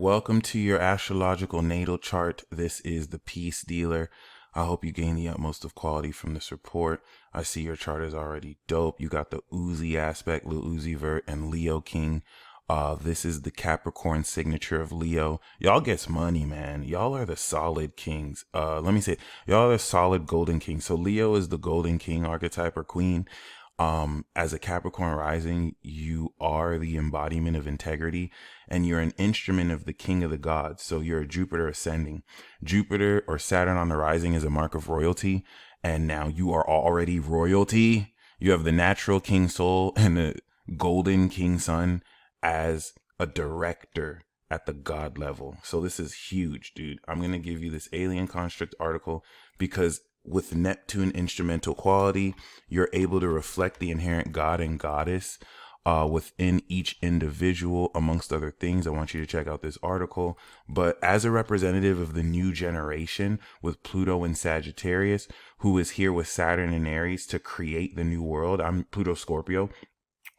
welcome to your astrological natal chart. This is the Peace Dealer. I hope you gain the utmost of quality from this report. I see your chart is already dope. You got the Uzi aspect, Lil Uzi Vert, and Leo King. This is the Capricorn signature of Leo. Y'all gets money, man. Y'all are the solid kings. Y'all are solid golden kings. So Leo is the golden king archetype or queen. As a Capricorn rising, you are the embodiment of integrity and you're an instrument of the king of the gods. So you're a Jupiter ascending. Jupiter or Saturn on the rising is a mark of royalty. And now you are already royalty. You have the natural king soul and the golden king sun as a director at the god level. So this is huge, dude. I'm going to give you this alien construct article because with Neptune instrumental quality, you're able to reflect the inherent god and goddess within each individual, amongst other things. I want you to check out this article. But as a representative of the new generation with Pluto in Sagittarius, who is here with Saturn in Aries to create the new world, I'm Pluto Scorpio.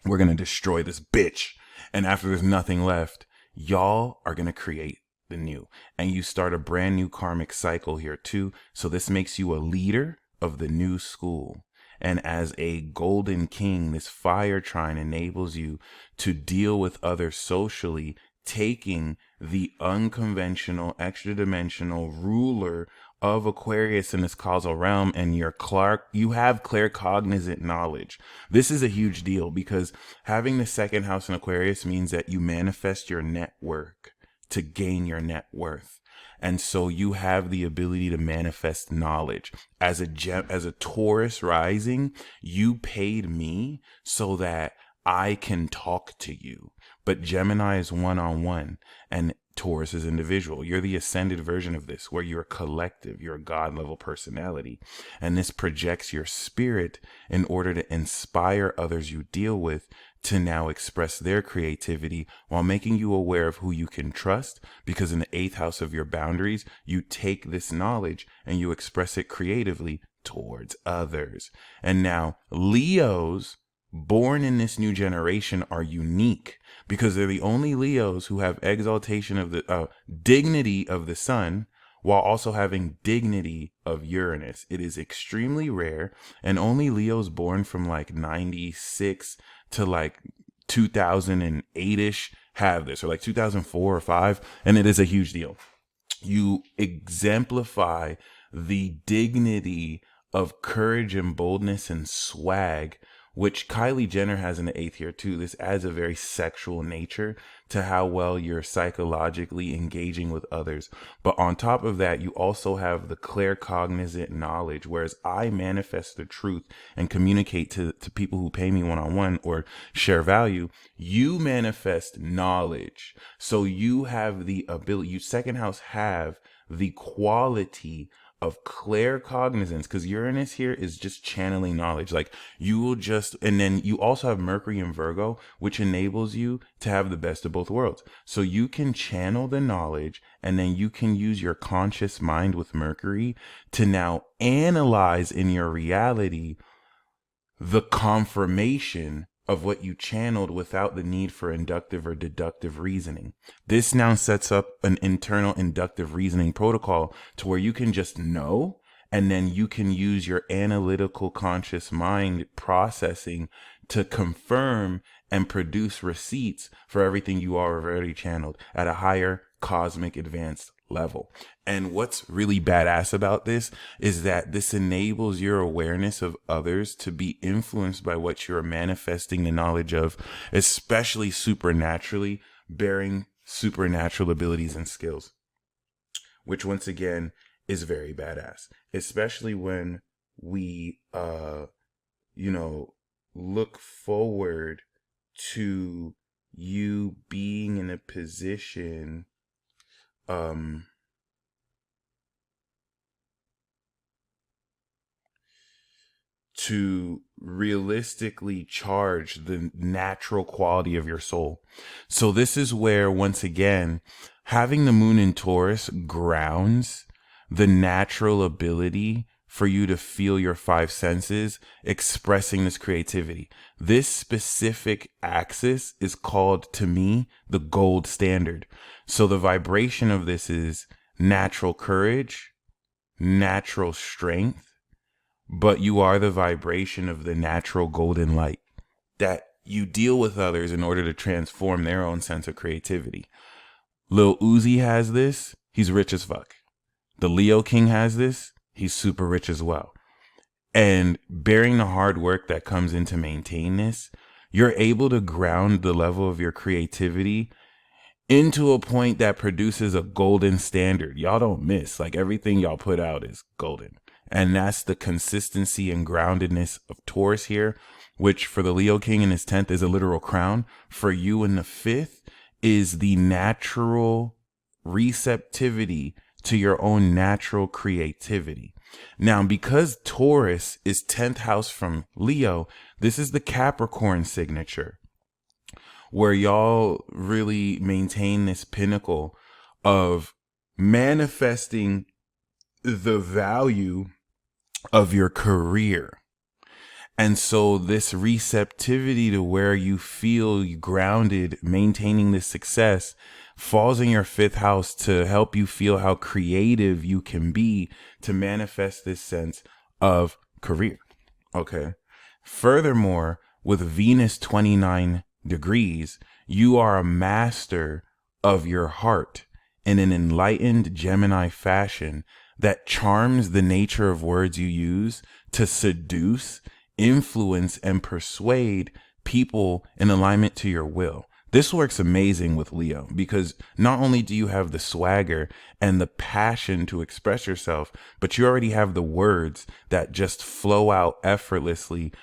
We're going to destroy this bitch. And after there's nothing left, y'all are going to create the new, and you start a brand new karmic cycle here too. So this makes you a leader of the new school. And as a golden king, this fire trine enables you to deal with others socially, taking the unconventional, extra dimensional ruler of Aquarius in this causal realm, and you have claircognizant knowledge. This is a huge deal because having the second house in Aquarius means that you manifest your network to gain your net worth. And so you have the ability to manifest knowledge. As a Taurus rising, you paid me so that I can talk to you. But Gemini is one-on-one and Taurus is individual. You're the ascended version of this, where you're collective, you're a God level personality. And this projects your spirit in order to inspire others you deal with to now express their creativity while making you aware of who you can trust, because in the 8th house of your boundaries, you take this knowledge and you express it creatively towards others. And now Leos born in this new generation are unique because they're the only Leos who have exaltation of the dignity of the sun while also having dignity of Uranus. It is extremely rare, and only Leos born from like 96 to like 2008-ish have this, or like 2004 or 5, and it is a huge deal. You exemplify the dignity of courage and boldness and swag, which Kylie Jenner has in the 8th here too. This adds a very sexual nature to how well you're psychologically engaging with others. But on top of that, you also have the claircognizant knowledge, whereas I manifest the truth and communicate to people who pay me one-on-one or share value. You manifest knowledge. So you have the ability, you second house have the quality of claircognizance, because Uranus here is just channeling knowledge. Like you will just, and then you also have Mercury in Virgo, which enables you to have the best of both worlds. So you can channel the knowledge, and then you can use your conscious mind with Mercury to now analyze in your reality the confirmation of what you channeled without the need for inductive or deductive reasoning. This now sets up an internal inductive reasoning protocol to where you can just know, and then you can use your analytical conscious mind processing to confirm and produce receipts for everything you already channeled at a higher cosmic advanced level. And what's really badass about this is that this enables your awareness of others to be influenced by what you're manifesting the knowledge of, especially supernaturally, bearing supernatural abilities and skills, which once again is very badass, especially when we look forward to you being in a position to realistically charge the natural quality of your soul. So this is where, once again, having the moon in Taurus grounds the natural ability for you to feel your five senses expressing this creativity. This specific axis is called, to me, the gold standard. So the vibration of this is natural courage, natural strength, but you are the vibration of the natural golden light that you deal with others in order to transform their own sense of creativity. Lil Uzi has this, he's rich as fuck. The Leo King has this, he's super rich as well. And bearing the hard work that comes in to maintain this, you're able to ground the level of your creativity into a point that produces a golden standard. Y'all don't miss. Like, everything y'all put out is golden. And that's the consistency and groundedness of Taurus here, which for the Leo King in his 10th is a literal crown. For you in the 5th is the natural receptivity to your own natural creativity. Now, because Taurus is 10th house from Leo, this is the Capricorn signature, where y'all really maintain this pinnacle of manifesting the value of your career. And so this receptivity to where you feel grounded, maintaining this success, falls in your 5th house to help you feel how creative you can be to manifest this sense of career. Okay. Furthermore, with Venus 29 degrees, you are a master of your heart in an enlightened Gemini fashion that charms the nature of words you use to seduce, influence, and persuade people in alignment to your will. This works amazing with Leo because not only do you have the swagger and the passion to express yourself, but you already have the words that just flow out effortlessly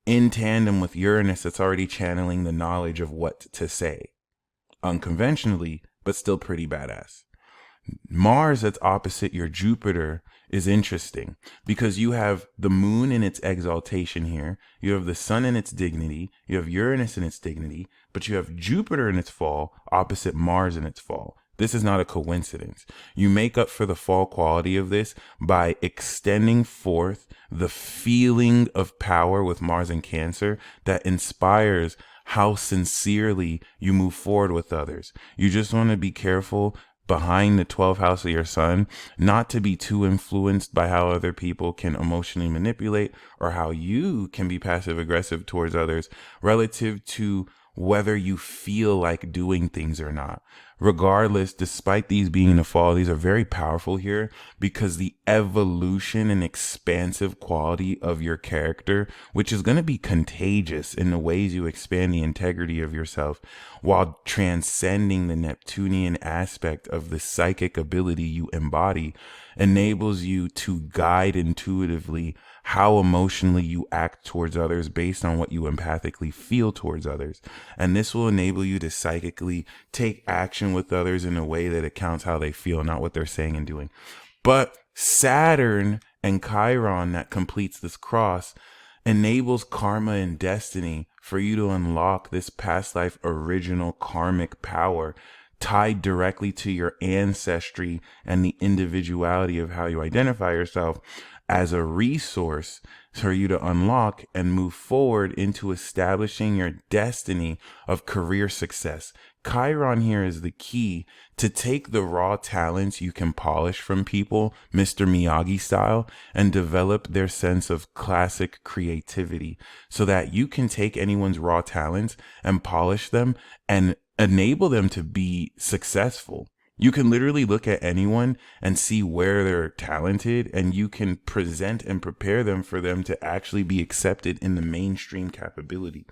in tandem with Uranus that's already channeling the knowledge of what to say. Unconventionally, but still pretty badass. Mars that's opposite your Jupiter is interesting because you have the moon in its exaltation here, you have the sun in its dignity, you have Uranus in its dignity, but you have Jupiter in its fall opposite Mars in its fall. This is not a coincidence. You make up for the fall quality of this by extending forth the feeling of power with Mars in Cancer that inspires how sincerely you move forward with others. You just want to be careful behind the 12th house of your sun, not to be too influenced by how other people can emotionally manipulate or how you can be passive aggressive towards others relative to whether you feel like doing things or not. Regardless, despite these being in the fall, these are very powerful here because the evolution and expansive quality of your character, which is going to be contagious in the ways you expand the integrity of yourself while transcending the Neptunian aspect of the psychic ability you embody, enables you to guide intuitively how emotionally you act towards others based on what you empathically feel towards others. And this will enable you to psychically take action with others in a way that accounts how they feel, not what they're saying and doing. But Saturn and Chiron that completes this cross enables karma and destiny for you to unlock this past life original karmic power tied directly to your ancestry and the individuality of how you identify yourself as a resource for you to unlock and move forward into establishing your destiny of career success. Chiron here is the key to take the raw talents you can polish from people, Mr. Miyagi style, and develop their sense of classic creativity so that you can take anyone's raw talents and polish them and enable them to be successful. You can literally look at anyone and see where they're talented, and you can present and prepare them for them to actually be accepted in the mainstream capability,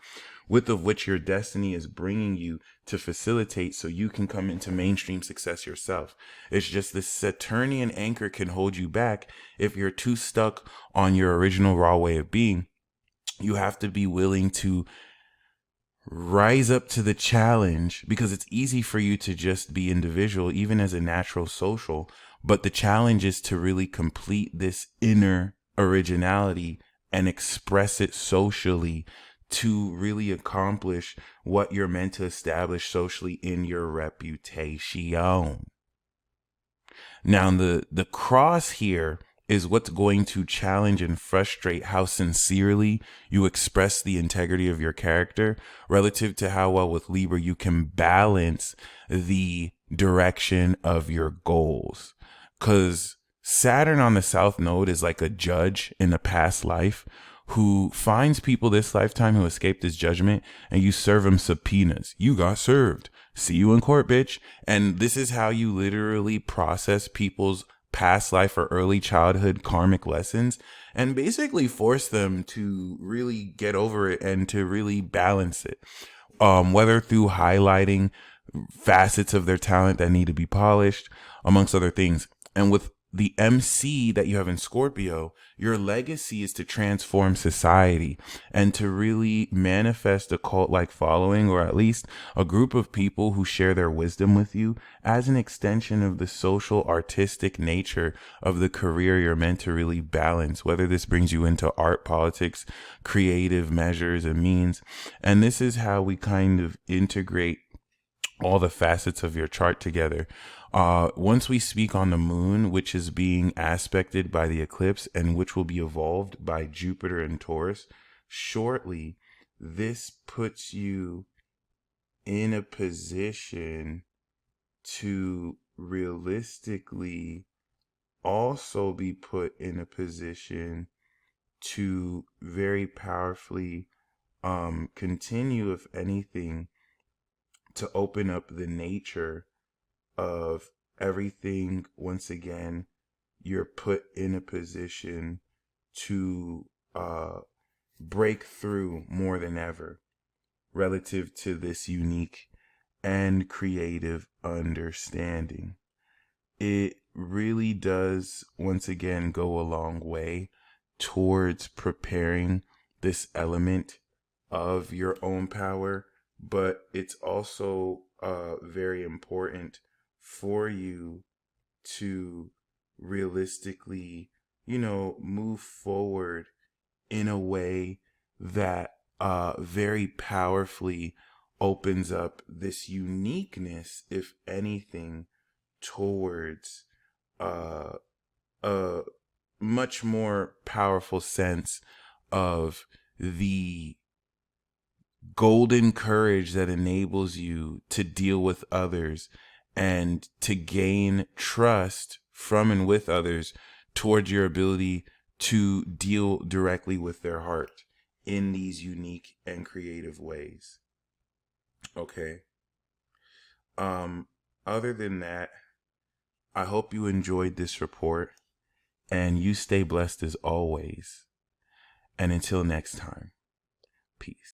with of which your destiny is bringing you to facilitate so you can come into mainstream success yourself. It's just this Saturnian anchor can hold you back if you're too stuck on your original raw way of being. You have to be willing to rise up to the challenge, because it's easy for you to just be individual, even as a natural social. But the challenge is to really complete this inner originality and express it socially to really accomplish what you're meant to establish socially in your reputation. Now, the cross here is what's going to challenge and frustrate how sincerely you express the integrity of your character relative to how well with Libra you can balance the direction of your goals. Because Saturn on the South Node is like a judge in a past life who finds people this lifetime who escaped his judgment, and you serve them subpoenas. You got served. See you in court, bitch. And this is how you literally process people's past life or early childhood karmic lessons and basically force them to really get over it and to really balance it. Whether through highlighting facets of their talent that need to be polished, amongst other things. And with the MC that you have in Scorpio, your legacy is to transform society and to really manifest a cult-like following, or at least a group of people who share their wisdom with you as an extension of the social, artistic nature of the career you're meant to really balance, whether this brings you into art, politics, creative measures and means. And this is how we kind of integrate all the facets of your chart together. Once we speak on the moon, which is being aspected by the eclipse and which will be evolved by Jupiter and Taurus shortly, this puts you in a position to realistically also be put in a position to very powerfully continue, if anything, to open up the nature of everything. Once again, you're put in a position to break through more than ever relative to this unique and creative understanding. It really does, once again, go a long way towards preparing this element of your own power, but it's also very important for you to realistically, move forward in a way that very powerfully opens up this uniqueness, if anything, towards a much more powerful sense of the golden courage that enables you to deal with others and to gain trust from and with others towards your ability to deal directly with their heart in these unique and creative ways. Okay. Other than that, I hope you enjoyed this report and you stay blessed as always. And until next time, peace.